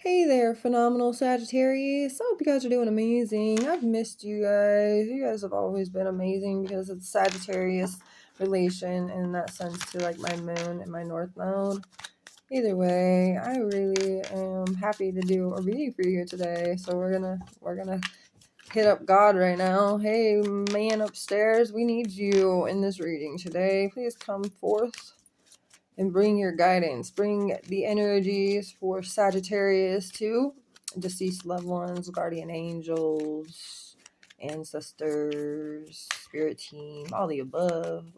Hey there, phenomenal Sagittarius. I hope you guys are doing amazing. I've missed you guys. You guys have always been amazing because it's Sagittarius relation in that sense to like my moon and my north node. Either way, I really am happy to do a reading for you today. So we're gonna hit up God right now. Hey man upstairs, we need you in this reading today. Please come forth and bring your guidance. Bring the energies for Sagittarius too. Deceased loved ones, guardian angels, ancestors, spirit team, all the above.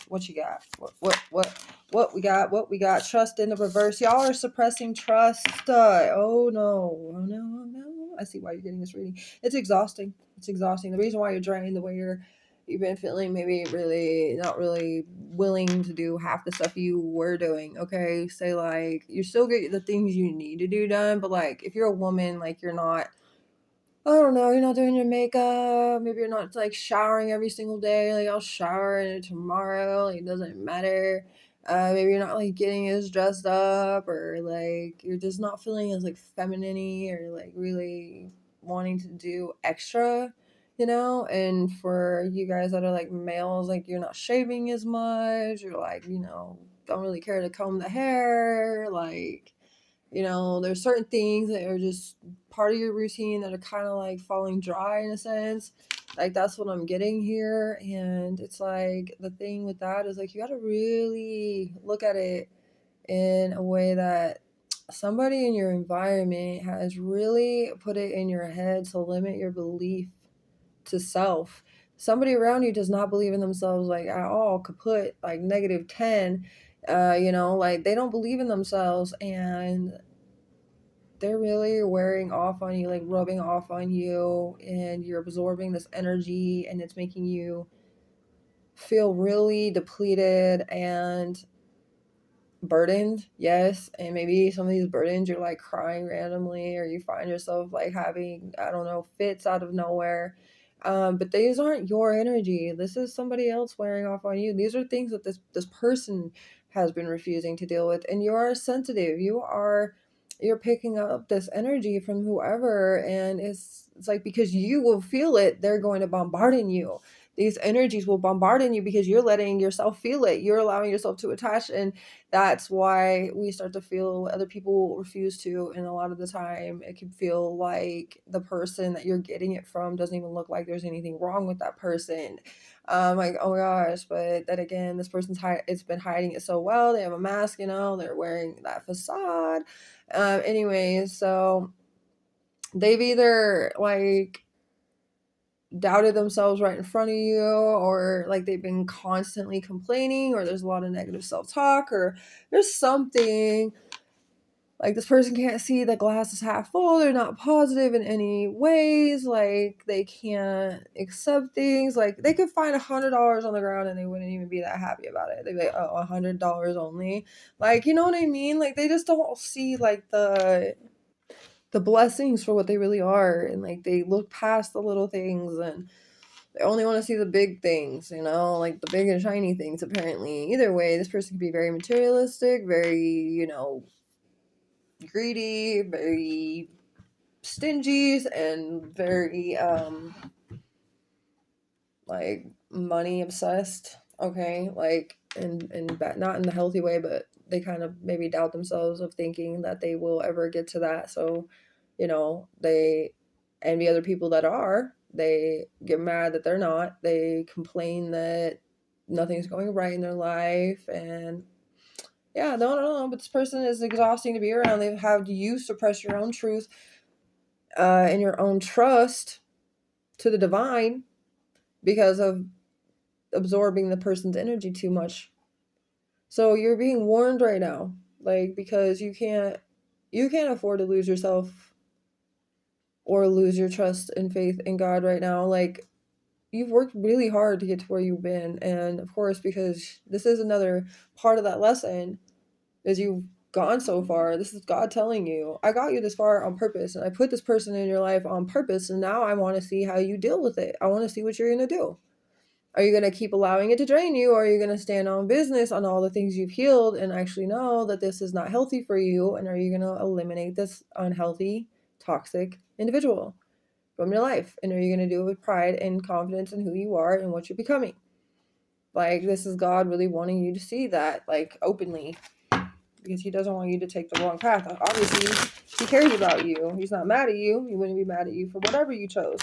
What you got? What we got? What we got? Trust in the reverse. Y'all are suppressing trust. Oh no. I see why you're getting this reading. It's exhausting. It's exhausting. The reason why you're drained, the way you've been feeling maybe really not really willing to do half the stuff you were doing. Okay, say like you still get the things you need to do done, but like if you're a woman, like you're not, I don't know, you're not doing your makeup, maybe you're not like showering every single day, like I'll shower tomorrow, like it doesn't matter. Maybe you're not like getting as dressed up, or like you're just not feeling as like feminine or like really wanting to do extra, and for you guys that are like males, like you're not shaving as much, or like, don't really care to comb the hair, like, there's certain things that are just part of your routine that are kind of like falling dry in a sense. Like that's what I'm getting here. And it's like the thing with that is like you got to really look at it in a way that somebody in your environment has really put it in your head to limit your belief to self. Somebody around you does not believe in themselves like at all, kaput, like -10. Like they don't believe in themselves, and they're really wearing off on you, like rubbing off on you, and you're absorbing this energy, and it's making you feel really depleted and burdened. Yes. And maybe some of these burdens you're like crying randomly, or you find yourself like having, I don't know, fits out of nowhere. But these aren't your energy. This is somebody else wearing off on you. These are things that this person has been refusing to deal with, and you are sensitive. You're picking up this energy from whoever, and it's like because you will feel it, they're going to bombard in you. These energies will bombard in you because you're letting yourself feel it. You're allowing yourself to attach, and that's why we start to feel other people refuse to. And a lot of the time it can feel like the person that you're getting it from doesn't even look like there's anything wrong with that person. Like, oh my gosh, but then again, this person's it's been hiding it so well. They have a mask, they're wearing that facade. Anyways, so they've either like doubted themselves right in front of you, or like they've been constantly complaining, or there's a lot of negative self-talk, or there's something like this person can't see the glass is half full. They're not positive in any ways. Like they can't accept things. Like they could find $100 on the ground and they wouldn't even be that happy about it. They'd be like, oh, $100 only. Like, you know what I mean? Like they just don't see like the blessings for what they really are, and like they look past the little things, and they only want to see the big things, like the big and shiny things. Apparently, either way, this person can be very materialistic, very greedy, very stingy, and very like money obsessed. Okay, like and not in the healthy way, but they kind of maybe doubt themselves of thinking that they will ever get to that. So they envy other people that are. They get mad that they're not. They complain that nothing's going right in their life. And yeah, no. But this person is exhausting to be around. They've had you suppress your own truth and your own trust to the divine because of absorbing the person's energy too much. So you're being warned right now, like, because you can't afford to lose yourself or lose your trust and faith in God right now. Like, you've worked really hard to get to where you've been. And of course, because this is another part of that lesson, is you've gone so far. This is God telling you, I got you this far on purpose, and I put this person in your life on purpose, and now I want to see how you deal with it. I want to see what you're going to do. Are you going to keep allowing it to drain you, or are you going to stand on business on all the things you've healed and actually know that this is not healthy for you? And are you going to eliminate this unhealthy, toxic individual from your life? And are you going to do it with pride and confidence in who you are and what you're becoming? Like, this is God really wanting you to see that, like, openly, because he doesn't want you to take the wrong path. Obviously, he cares about you. He's not mad at you. He wouldn't be mad at you for whatever you chose.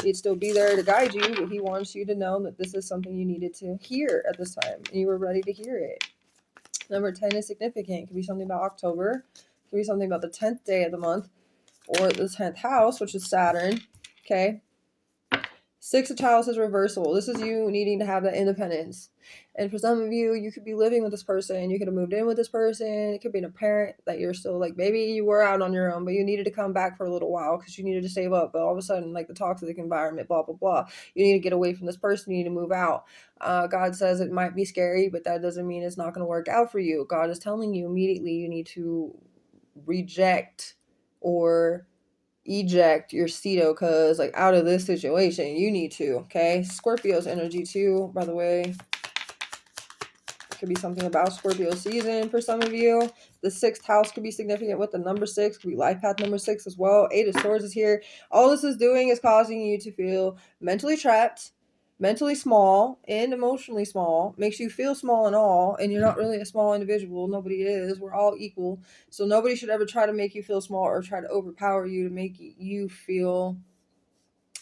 He'd still be there to guide you, but he wants you to know that this is something you needed to hear at this time, and you were ready to hear it. Number 10 is significant. It could be something about October. It could be something about the 10th day of the month, or the 10th house, which is Saturn. Okay. 6 of Chalices reversal. This is you needing to have that independence. And for some of you, you could be living with this person. You could have moved in with this person. It could be a parent that you're still like, maybe you were out on your own, but you needed to come back for a little while because you needed to save up. But all of a sudden, like the toxic environment, blah, blah, blah. You need to get away from this person. You need to move out. God says it might be scary, but that doesn't mean it's not going to work out for you. God is telling you immediately you need to reject or eject your Ceto, because like out of this situation you need to. Okay, Scorpio's energy too, by the way. It could be something about Scorpio season for some of you. The 6th house could be significant with the number 6. Could be life path number 6 as well. 8 of Swords is here. All this is doing is causing you to feel mentally trapped, mentally small, and emotionally small. Makes you feel small and all, and you're not really a small individual. Nobody is. We're all equal. So nobody should ever try to make you feel small or try to overpower you to make you feel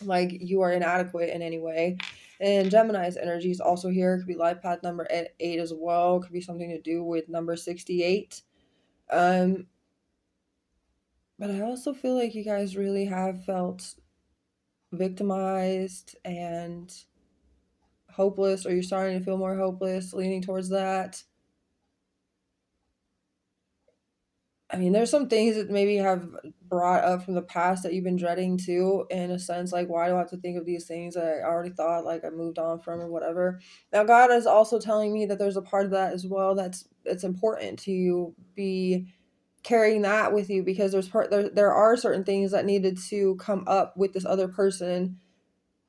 like you are inadequate in any way. And Gemini's energy is also here. It could be life path number 8 as well. It could be something to do with number 68. But I also feel like you guys really have felt victimized and hopeless, or you're starting to feel more hopeless, leaning towards that. I mean, there's some things that maybe have brought up from the past that you've been dreading too, in a sense, like, why do I have to think of these things that I already thought, like, I moved on from or whatever. Now, God is also telling me that there's a part of that as well it's important to be carrying that with you, because there are certain things that needed to come up with this other person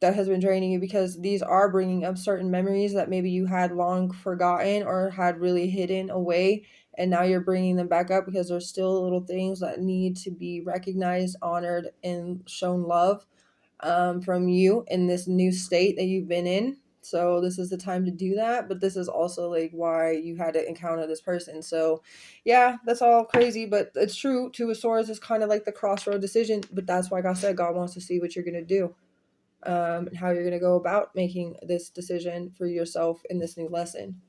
that has been draining you, because these are bringing up certain memories that maybe you had long forgotten or had really hidden away, and now you're bringing them back up because there's still little things that need to be recognized, honored, and shown love from you in this new state that you've been in. So this is the time to do that, but this is also like why you had to encounter this person. So yeah, that's all crazy, but it's true. 2 of Swords is kind of like the crossroad decision, but that's why God said God wants to see what you're going to do. And how you're going to go about making this decision for yourself in this new lesson.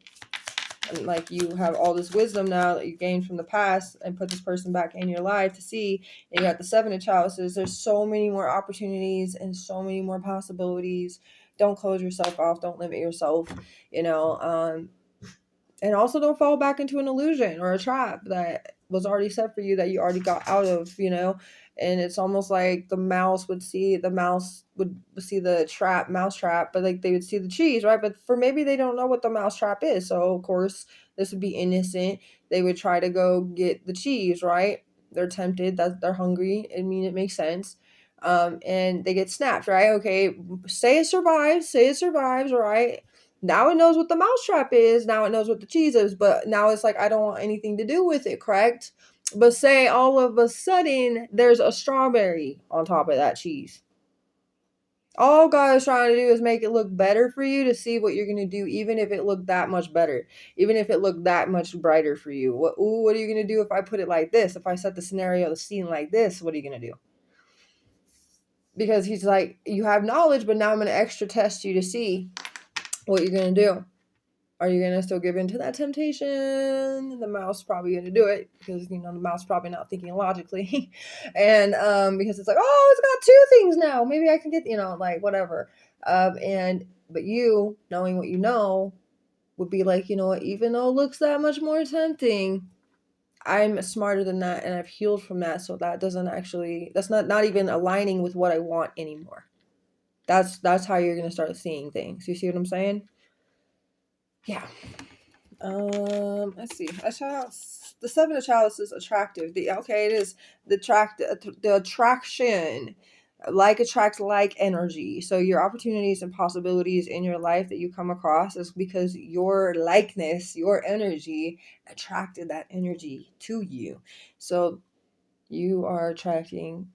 And like, you have all this wisdom now that you gained from the past and put this person back in your life to see. And you got the 7 of Chalices. There's so many more opportunities and so many more possibilities. Don't close yourself off. Don't limit yourself, you know. And also don't fall back into an illusion or a trap that was already set for you that you already got out of, you know. And it's almost like the mouse would see the mouse trap, but like they would see the cheese, right? But for maybe they don't know what the mouse trap is. So of course this would be innocent. They would try to go get the cheese, right? They're tempted, that they're hungry. I mean, it makes sense. And they get snapped, right? Okay, say it survives, right? Now it knows what the mousetrap is. Now it knows what the cheese is. But now it's like, I don't want anything to do with it, correct? But say all of a sudden there's a strawberry on top of that cheese. All God is trying to do is make it look better for you to see what you're going to do, even if it looked that much better, even if it looked that much brighter for you. What are you going to do if I put it like this? If I set the scenario, the scene like this, what are you going to do? Because he's like, you have knowledge, but now I'm going to extra test you to see what you're going to do. Are you going to still give in to that temptation? The mouse probably going to do it because, you know, the mouse probably not thinking logically. And because it's like, oh, it's got 2 things now. Maybe I can get, you know, like whatever. But you, knowing what you know, would be like, you know what, even though it looks that much more tempting, I'm smarter than that and I've healed from that. So that doesn't actually, that's not even aligning with what I want anymore. That's how you're going to start seeing things. You see what I'm saying? Yeah. Let's see. The 7 of Chalices is attractive. It is the attraction. Like attracts like energy. So your opportunities and possibilities in your life that you come across is because your likeness, your energy attracted that energy to you. So you are attracting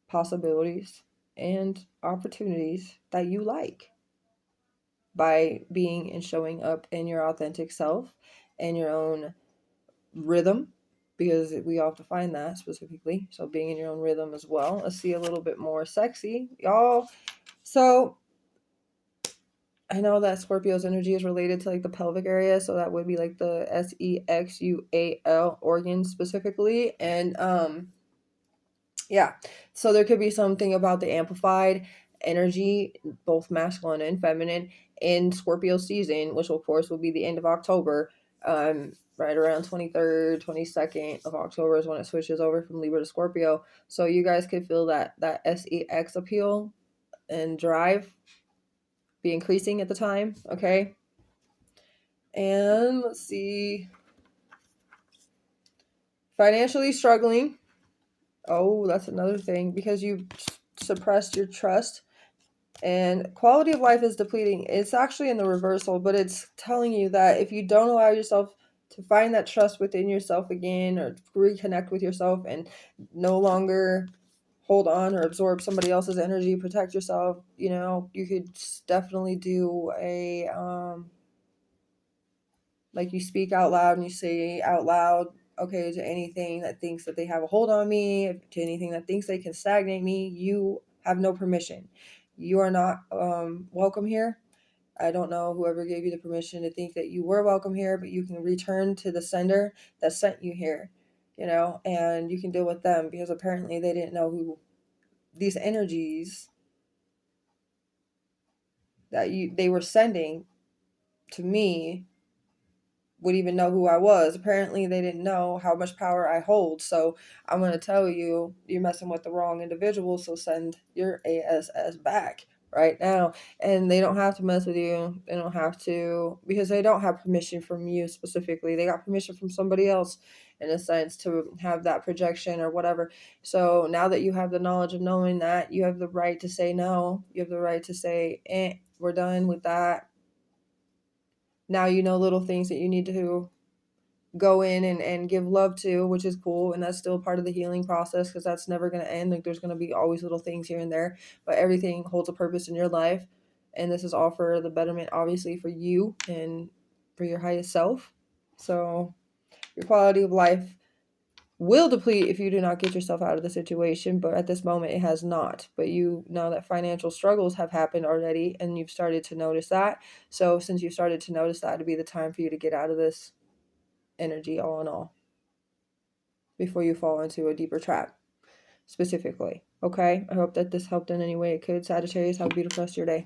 possibilities and opportunities that you like by being and showing up in your authentic self and your own rhythm, because we often find that specifically. So being in your own rhythm as well. Let's see a little bit more sexy, y'all. So I know that Scorpio's energy is related to like the pelvic area, so that would be like the sexual organ specifically. And yeah, so there could be something about the amplified energy, both masculine and feminine, in Scorpio season, which of course will be the end of October. Right around 23rd, 22nd of October is when it switches over from Libra to Scorpio. So you guys could feel that sex appeal and drive be increasing at the time, okay? And let's see. Financially struggling. Oh, that's another thing, because you suppressed your trust and quality of life is depleting. It's actually in the reversal, but it's telling you that if you don't allow yourself to find that trust within yourself again, or reconnect with yourself and no longer hold on or absorb somebody else's energy, protect yourself, you know, you could definitely do a like you speak out loud and you say out loud, okay, to anything that thinks that they have a hold on me, to anything that thinks they can stagnate me, you have no permission. You are not welcome here. I don't know whoever gave you the permission to think that you were welcome here, but you can return to the sender that sent you here, you know, and you can deal with them, because apparently they didn't know who these energies that they were sending to me would even know who I was. Apparently they didn't know how much power I hold. So I'm going to tell you, you're messing with the wrong individual. So send your ASS back right now. And they don't have to mess with you. They don't have to, because they don't have permission from you specifically. They got permission from somebody else, in a sense, to have that projection or whatever. So now that you have the knowledge of knowing that, you have the right to say no. You have the right to say, we're done with that. Now you know little things that you need to go in and give love to, which is cool. And that's still part of the healing process, because that's never going to end. Like there's going to be always little things here and there, but everything holds a purpose in your life. And this is all for the betterment, obviously, for you and for your highest self. So your quality of life will deplete if you do not get yourself out of the situation, but at this moment it has not. But you know that financial struggles have happened already, and you've started to notice that. So since you started to notice that, it'd be the time for you to get out of this energy, all in all, before you fall into a deeper trap specifically. Okay, I hope that this helped in any way it could. Sagittarius, have a beautiful rest of your day.